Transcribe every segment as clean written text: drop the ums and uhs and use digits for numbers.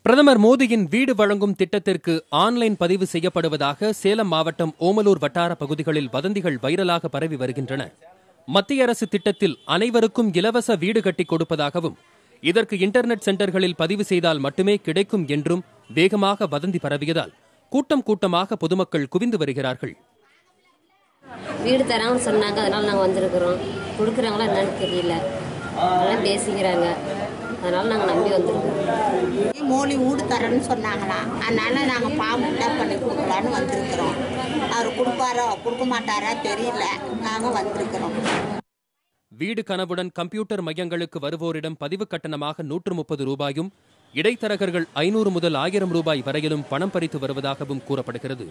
பிரதமர் மோடியின் வீடு வழங்கும் திட்டத்திற்கு ஆன்லைன் பதிவு செய்யப்படுவதாக சேலம் மாவட்டம் ஓமலூர் வட்டார பகுதிகளில் வதந்திகள் வைரலாக பரவி வருகின்றன. மத்திய அரசு திட்டத்தில் அனைவருக்கும் இலவச வீடு கட்டிக் கொடுப்பதாகவும் இதற்கு இன்டர்நெட் சென்டர்களில் பதிவு செய்தால் மட்டுமே கிடைக்கும் என்றும் வேகமாக வதந்தி பரவியதால் கூட்டம் கூட்டமாக பொதுமக்கள் குவிந்து வருகிறார்கள். வீடு தராங்கன்னு சொன்னாங்க, அதனால நாங்கள் வந்திருக்கிறோம். கொடுக்குறாங்களா என்னன்னு தெரியல, அதெல்லாம் பேசிக்கிறாங்க, அதனால நாங்கள் நம்பி வந்திருக்கிறோம். மோடி வீடு தரேன்னு சொன்னாங்களாம், அதனால நாங்கள் ஃபார்ம் ஃபில்அப் பண்ணி கொடுக்கலான்னு வந்திருக்கிறோம். அவர் கொடுப்பாரோ கொடுக்க மாட்டாரா தெரியல, நாங்கள் வந்திருக்கிறோம். வீடு கனவுடன் கம்ப்யூட்டர் மையங்களுக்கு வருவோரிடம் பதிவு கட்டணமாக 130 ரூபாயும், இடைத்தரகர்கள் 500 முதல் 1000 ரூபாய் வரையிலும் பணம் பறித்து வருவதாகவும் கூறப்படுகிறது.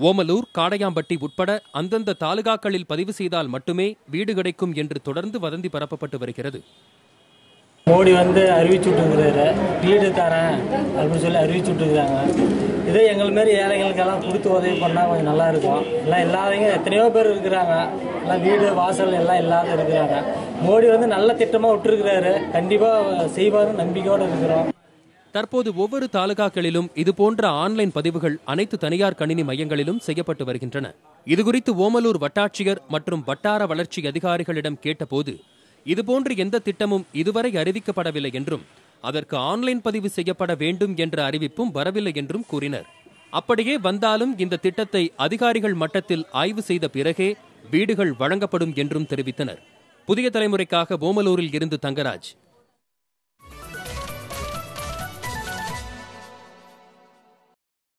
ஓமலூர், காடையாம்பட்டி உட்பட அந்தந்த தாலுகாக்களில் பதிவு செய்தால் மட்டுமே வீடு கிடைக்கும் என்று தொடர்ந்து வதந்தி பரப்பப்பட்டு வருகிறது. மோடி அறிவிச்சுட்டுருக்கிறாரு, வீடு தரேன் அப்படின்னு சொல்லி அறிவிச்சுட்டுருக்குறாங்க. இதே எங்கள் மாரி ஏழைகளுக்கெல்லாம் கொடுத்து உதவி பண்ணால் கொஞ்சம் நல்லா இருக்கும். எல்லாம் இல்லாதவங்க எத்தனையோ பேர் இருக்கிறாங்க, எல்லாம் வீடு வாசல் எல்லாம் இல்லாத இருக்கிறாங்க. மோடி நல்ல திட்டமாக விட்டுருக்கிறாரு, கண்டிப்பாக செய்வாருன்னு நம்பிக்கையோடு இருக்கிறோம். தற்போது ஒவ்வொரு தாலுகாக்களிலும் இதுபோன்ற ஆன்லைன் பதிவுகள் அனைத்து தனியார் கணினி மையங்களிலும் செய்யப்பட்டு வருகின்றன. இதுகுறித்து ஓமலூர் வட்டாட்சியர் மற்றும் வட்டார வளர்ச்சி அதிகாரிகளிடம் கேட்டபோது இதுபோன்ற எந்த திட்டமும் இதுவரை அறிவிக்கப்படவில்லை என்றும் அதற்கு ஆன்லைன் பதிவு செய்யப்பட வேண்டும் என்ற அறிவிப்பும் வரவில்லை என்றும் கூறினர். அப்படியே வந்தாலும் இந்த திட்டத்தை அதிகாரிகள் மட்டத்தில் ஆய்வு செய்த பிறகே வீடுகள் வழங்கப்படும் என்றும் தெரிவித்தனர். புதிய தலைமுறைக்காக ஓமலூரில் இருந்து தங்கராஜ்.